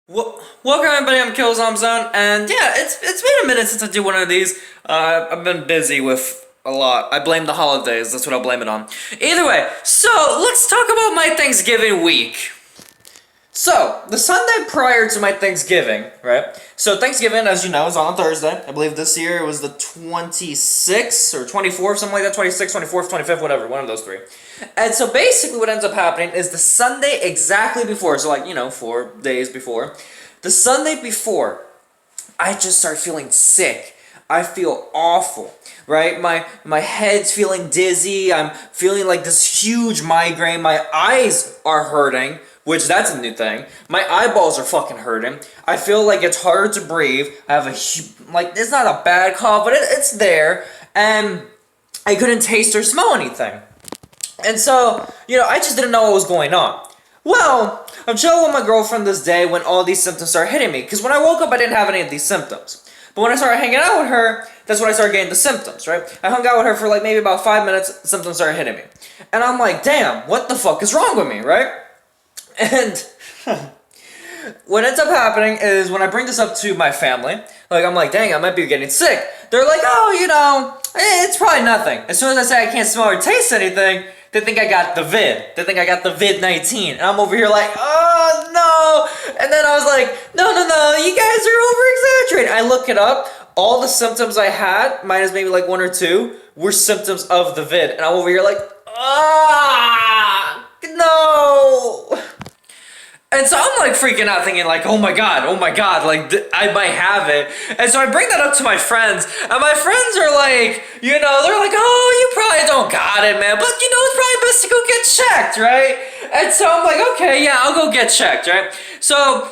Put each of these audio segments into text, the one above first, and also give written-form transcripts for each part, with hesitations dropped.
Welcome everybody, I'm Killzone Zone, and yeah, it's been a minute since I did one of these. I've been busy with a lot. I blame the holidays, that's what I'll blame it on. Either way, so let's talk about my Thanksgiving week. So, the Sunday prior to my Thanksgiving, right? So Thanksgiving, as you know, is on a Thursday. I believe this year it was the 26th or 24th, something like that, 26th, 24th, 25th, whatever, one of those three. And so basically what ends up happening is the Sunday exactly before, so 4 days before, the Sunday before, I just start feeling sick. I feel awful, right? My head's feeling dizzy. I'm feeling like this huge migraine. My eyes are hurting, which that's a new thing. My eyeballs are fucking hurting. I feel like it's harder to breathe. I have it's not a bad cough, but it's there. And I couldn't taste or smell anything. And so, I just didn't know what was going on. Well, I'm chilling with my girlfriend this day when all these symptoms started hitting me. Because when I woke up, I didn't have any of these symptoms. But when I started hanging out with her, that's when I started getting the symptoms, right? I hung out with her for maybe about 5 minutes, symptoms started hitting me. And I'm like, damn, what the fuck is wrong with me, right? And what ends up happening is when I bring this up to my family, I'm like, dang, I might be getting sick. They're like, oh, it's probably nothing. As soon as I say I can't smell or taste anything, they think I got the vid. They think I got the vid-19. And I'm over here like, oh, no. And then I was like, no, you guys are over-exaggerating. I look it up. All the symptoms I had, minus maybe one or two, were symptoms of the vid. And I'm over here like, no. And so I'm freaking out thinking oh my god, I might have it. And so I bring that up to my friends, and my friends are they're like, oh, you probably don't got it, man, but it's probably best to go get checked, right? And so I'm like, okay, yeah, I'll go get checked, right? So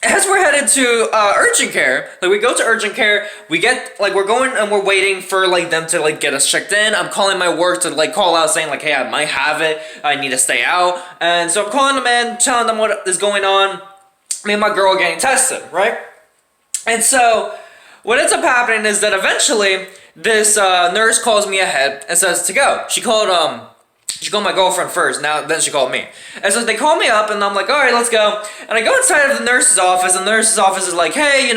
as we're headed to urgent care, we go to urgent care, we get, we're going and we're waiting for, them to, get us checked in. I'm calling my work to, call out saying, hey, I might have it, I need to stay out. And so I'm calling them in, telling them what is going on. Me and my girl are getting tested, right? And so what ends up happening is that eventually this nurse calls me ahead and says to go. She called my girlfriend first, then she called me. And so they call me up, and I'm like, all right, let's go. And I go inside of the nurse's office, and the nurse's office is like, hey,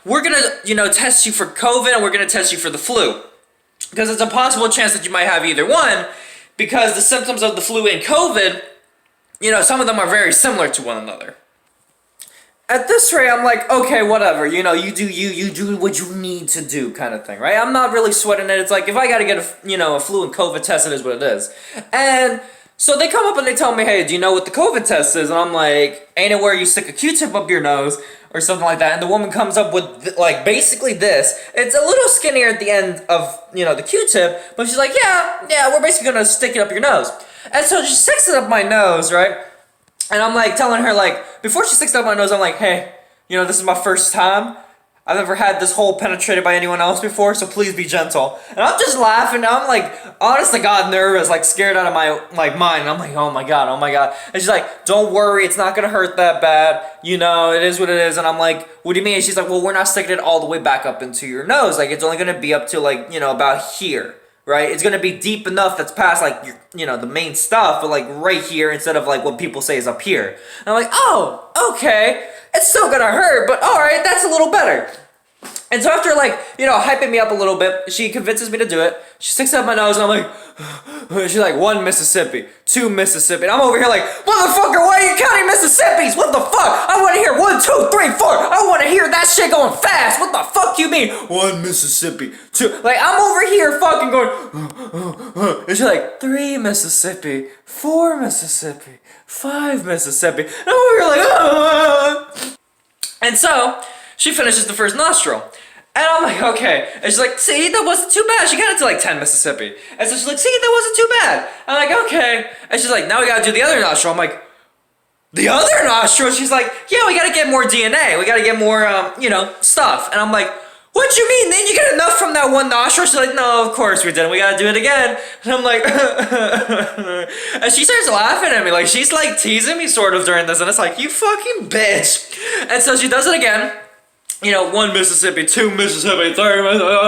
we're gonna, test you for COVID, and we're gonna test you for the flu. Because it's a possible chance that you might have either one, because the symptoms of the flu and COVID, some of them are very similar to one another. At this rate, I'm like, okay, whatever, you do what you need to do kind of thing, right? I'm not really sweating it. It's if I gotta get a flu and COVID test, it is what it is. And so they come up and they tell me, hey, do you know what the COVID test is? And I'm like, ain't it where you stick a Q-tip up your nose or something like that? And the woman comes up with, basically this. It's a little skinnier at the end of, the Q-tip, but she's like, yeah, we're basically gonna stick it up your nose. And so she sticks it up my nose, right? And I'm telling her before she sticks it up my nose, I'm like, hey, this is my first time. I've never had this hole penetrated by anyone else before, so please be gentle. And I'm just laughing. I'm honest to God, nervous, scared out of my mind. And I'm like, oh my god. And she's like, don't worry, it's not gonna hurt that bad. It is what it is. And I'm like, what do you mean? And she's like, well, we're not sticking it all the way back up into your nose. It's only gonna be up to about here. Right? It's gonna be deep enough that's past your, the main stuff, but right here instead of what people say is up here. And I'm like, oh, okay. It's still gonna hurt, but alright, that's a little better. And so after hyping me up a little bit, she convinces me to do it. She sticks it up my nose and I'm like, she's like, 1 Mississippi, 2 Mississippi. And I'm over here like, motherfucker, why are you counting Mississippis? What the fuck? I wanna hear 1, 2, 3, 4. I wanna hear that shit going fast. What the fuck you mean? 1 Mississippi, 2. I'm over here fucking going, and she's like, 3 Mississippi, 4 Mississippi, 5 Mississippi. And I'm over here like, ah. And so she finishes the first nostril. And I'm like, okay. And she's like, see, that wasn't too bad. She got it to 10 Mississippi. And so she's like, see, that wasn't too bad. I'm like, okay. And she's like, now we gotta do the other nostril. I'm like, the other nostril? She's like, yeah, we gotta get more DNA. We gotta get more, stuff. And I'm like, what you mean? Then you get enough from that one nostril? She's like, no, of course we didn't. We gotta do it again. And I'm like, and she starts laughing at me. She's teasing me sort of during this. And it's like, you fucking bitch. And so she does it again. 1 Mississippi, 2 Mississippi, 3 Mississippi,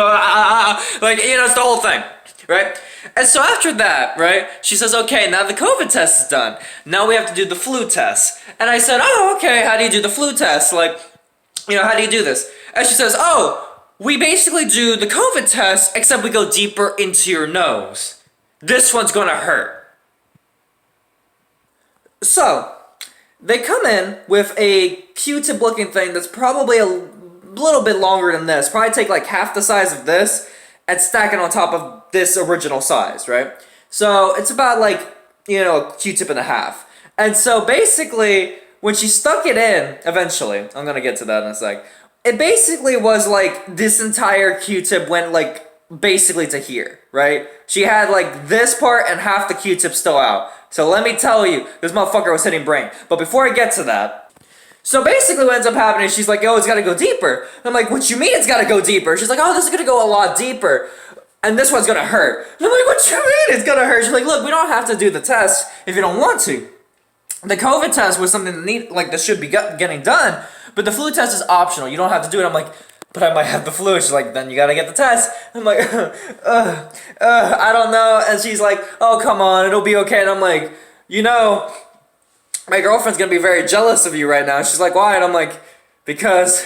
it's the whole thing. right? And so after that, right, she says, okay, now the COVID test is done. Now we have to do the flu test. And I said, oh, okay, how do you do the flu test? Like, how do you do this? And she says, oh, we basically do the COVID test, except we go deeper into your nose. This one's gonna hurt. So, they come in with a Q-tip looking thing that's probably a little bit longer than this. Probably take like half the size of this and stack it on top of this original size, right? So it's about like, a Q-tip and a half. And so basically, when she stuck it in, eventually, I'm gonna get to that in a sec, it basically was like this entire Q-tip went like basically to here, right? She had like this part and half the Q-tip still out. So let me tell you, this motherfucker was hitting brain. But before I get to that, so basically what ends up happening is she's like, oh, it's gotta go deeper. And I'm like, what you mean it's gotta go deeper? She's like, oh, this is gonna go a lot deeper. And this one's gonna hurt. And I'm like, what you mean it's gonna hurt? She's like, look, we don't have to do the test if you don't want to. The COVID test was something that should be getting done, but the flu test is optional. You don't have to do it. I'm like, but I might have the flu. She's like, then you gotta get the test. I'm like, I don't know. And she's like, oh, come on, it'll be okay. And I'm like, my girlfriend's gonna be very jealous of you right now. She's like, why? And I'm like, because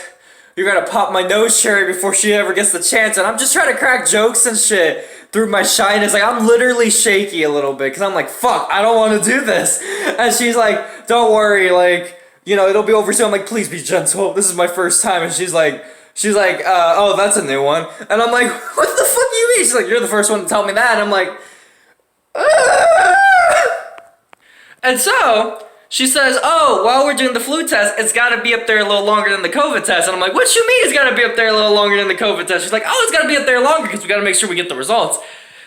you're gonna pop my nose cherry before she ever gets the chance. And I'm just trying to crack jokes and shit through my shyness. Like, I'm literally shaky a little bit because I'm like, fuck, I don't want to do this. And she's like, don't worry, like, it'll be over soon. I'm like, please be gentle. This is my first time. And she's like, oh, that's a new one. And I'm like, what the fuck do you mean? She's like, you're the first one to tell me that. And I'm like, And so she says, oh, while we're doing the flu test, it's got to be up there a little longer than the COVID test. And I'm like, what you mean it's got to be up there a little longer than the COVID test? She's like, oh, it's got to be up there longer because we got to make sure we get the results.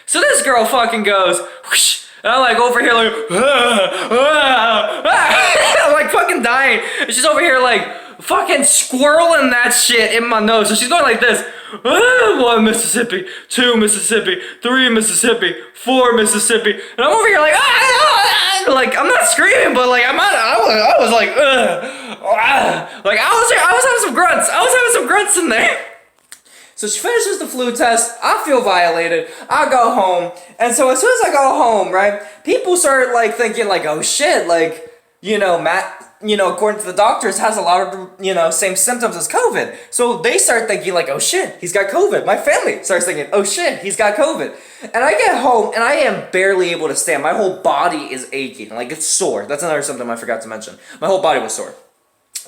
So this girl fucking goes, whoosh, and I'm like over here like, I'm like fucking dying. And she's over here like fucking squirreling that shit in my nose. So she's going like this. 1 Mississippi, 2 Mississippi, 3 Mississippi, 4 Mississippi, and I'm over here like, like I'm not screaming, but like I was like, like I was having some grunts. I was having some grunts in there. So she finishes the flu test. I feel violated. I go home, and so as soon as I go home, right, people start like thinking like, oh shit, like Matt. According to the doctors, has a lot of the, same symptoms as COVID. So they start thinking like, oh shit, he's got COVID. My family starts thinking, oh shit, he's got COVID. And I get home and I am barely able to stand. My whole body is aching. Like, it's sore. That's another symptom I forgot to mention. My whole body was sore.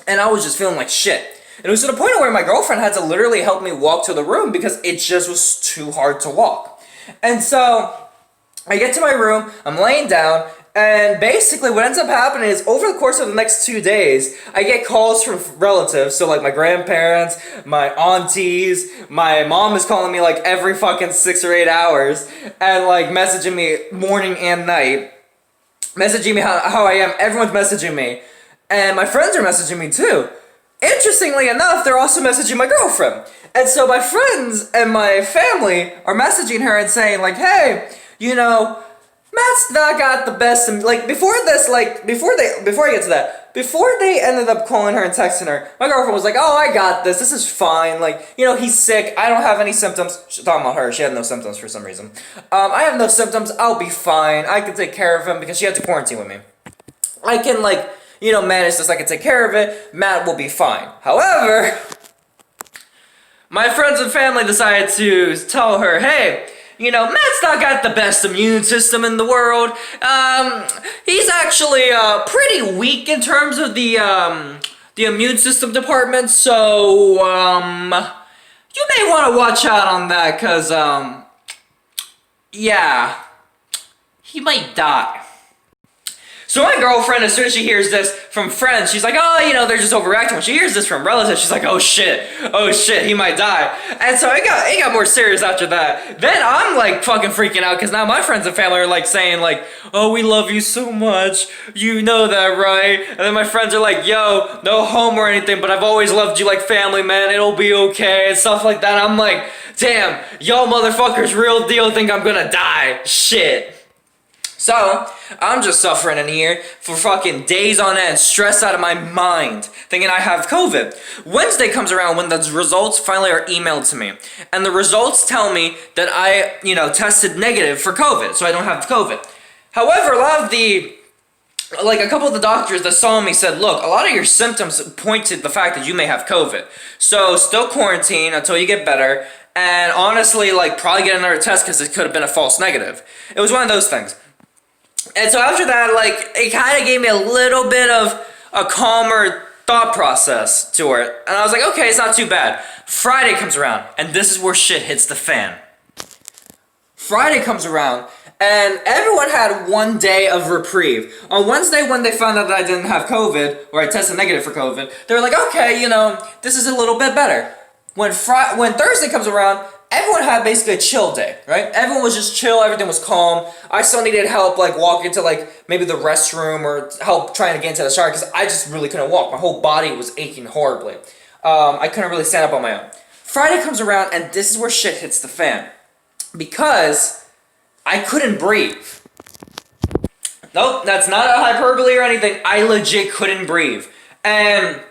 And I was just feeling like shit. And it was to the point where my girlfriend had to literally help me walk to the room because it just was too hard to walk. And so I get to my room, I'm laying down, and basically what ends up happening is over the course of the next 2 days, I get calls from relatives, so like my grandparents, my aunties, my mom is calling me like every fucking 6 or 8 hours, and like messaging me morning and night, messaging me how I am, everyone's messaging me, and my friends are messaging me too. Interestingly enough, they're also messaging my girlfriend. And so my friends and my family are messaging her and saying like, hey, Matt's not got the best, like, before I get to that, before they ended up calling her and texting her, my girlfriend was like, oh, I got this is fine, like, he's sick, I don't have any symptoms. She's talking about her, she had no symptoms for some reason. I have no symptoms, I'll be fine, I can take care of him, because she had to quarantine with me. I can, like, manage this, I can take care of it, Matt will be fine. However, my friends and family decided to tell her, hey, Matt's not got the best immune system in the world. He's actually pretty weak in terms of the immune system department, so you may want to watch out on that, cause yeah, he might die. So my girlfriend, as soon as she hears this from friends, she's like, oh, they're just overreacting. When she hears this from relatives, she's like, oh shit, he might die. And so it got more serious after that. Then I'm like fucking freaking out because now my friends and family are like saying like, oh, we love you so much. You know that, right? And then my friends are like, yo, no home or anything, but I've always loved you like family, man. It'll be okay and stuff like that. I'm like, damn, y'all motherfuckers real deal think I'm gonna die. Shit. So, I'm just suffering in here for fucking days on end, stressed out of my mind, thinking I have COVID. Wednesday comes around when the results finally are emailed to me. And the results tell me that I, tested negative for COVID, so I don't have COVID. However, a couple of the doctors that saw me said, look, a lot of your symptoms point to the fact that you may have COVID. So, still quarantine until you get better. And honestly, probably get another test because it could have been a false negative. It was one of those things. And so after that, it kind of gave me a little bit of a calmer thought process to it. And I was like, okay, it's not too bad. Friday comes around, and this is where shit hits the fan. Friday comes around, and everyone had one day of reprieve. On Wednesday, when they found out that I didn't have COVID, or I tested negative for COVID, they were like, okay, this is a little bit better. When Thursday comes around, everyone had basically a chill day, right? Everyone was just chill, everything was calm. I still needed help, walking to, maybe the restroom or help trying to get into the shower because I just really couldn't walk. My whole body was aching horribly. I couldn't really stand up on my own. Friday comes around, and this is where shit hits the fan. Because I couldn't breathe. Nope, that's not a hyperbole or anything. I legit couldn't breathe. And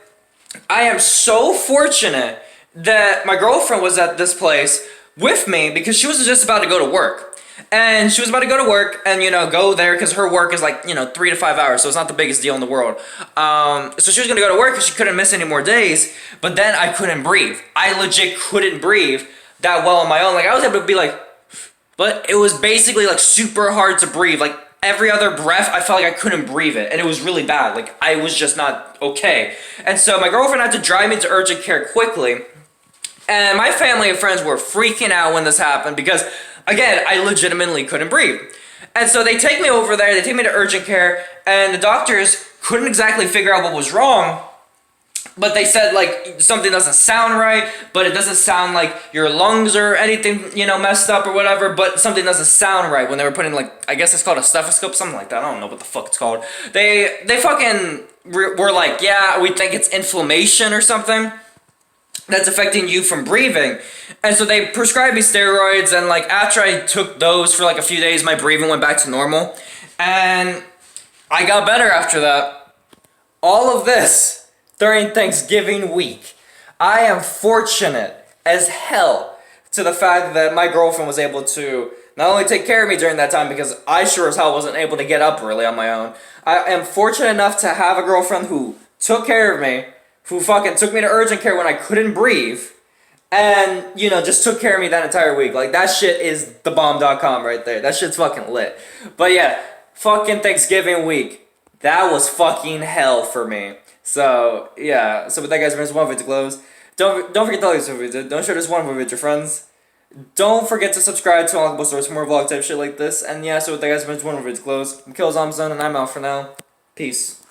I am so fortunate that my girlfriend was at this place with me because she was just about to go to work. And she was about to go to work and, go there because her work is 3 to 5 hours, so it's not the biggest deal in the world. So she was going to go to work because she couldn't miss any more days, but then I couldn't breathe. I legit couldn't breathe that well on my own. I was able to be but it was basically, super hard to breathe. Every other breath, I felt like I couldn't breathe it, and it was really bad. I was just not okay. And so my girlfriend had to drive me to urgent care quickly. And my family and friends were freaking out when this happened because, again, I legitimately couldn't breathe. And so they take me over there, they take me to urgent care, and the doctors couldn't exactly figure out what was wrong, but they said, something doesn't sound right, but it doesn't sound like your lungs or anything, messed up or whatever, but something doesn't sound right when they were putting, I guess it's called a stethoscope, something like that. I don't know what the fuck it's called. They fucking were like, yeah, we think it's inflammation or something that's affecting you from breathing. And so they prescribed me steroids, and after I took those for a few days, my breathing went back to normal, and I got better after that. All of this during Thanksgiving week. I am fortunate as hell to the fact that my girlfriend was able to not only take care of me during that time, because I sure as hell wasn't able to get up really on my own. I am fortunate enough to have a girlfriend who took care of me, who fucking took me to urgent care when I couldn't breathe, and, just took care of me that entire week. That shit is thebomb.com right there. That shit's fucking lit. But yeah, fucking Thanksgiving week. That was fucking hell for me. So, yeah. So with that, guys, there's one video to close. Don't forget to like this video. Don't share this one with your friends. Don't forget to subscribe to Unlockable Stories for more vlog type shit like this. And yeah, so with that, guys, there's one video to close. I'm KillZomZone, and I'm out for now. Peace.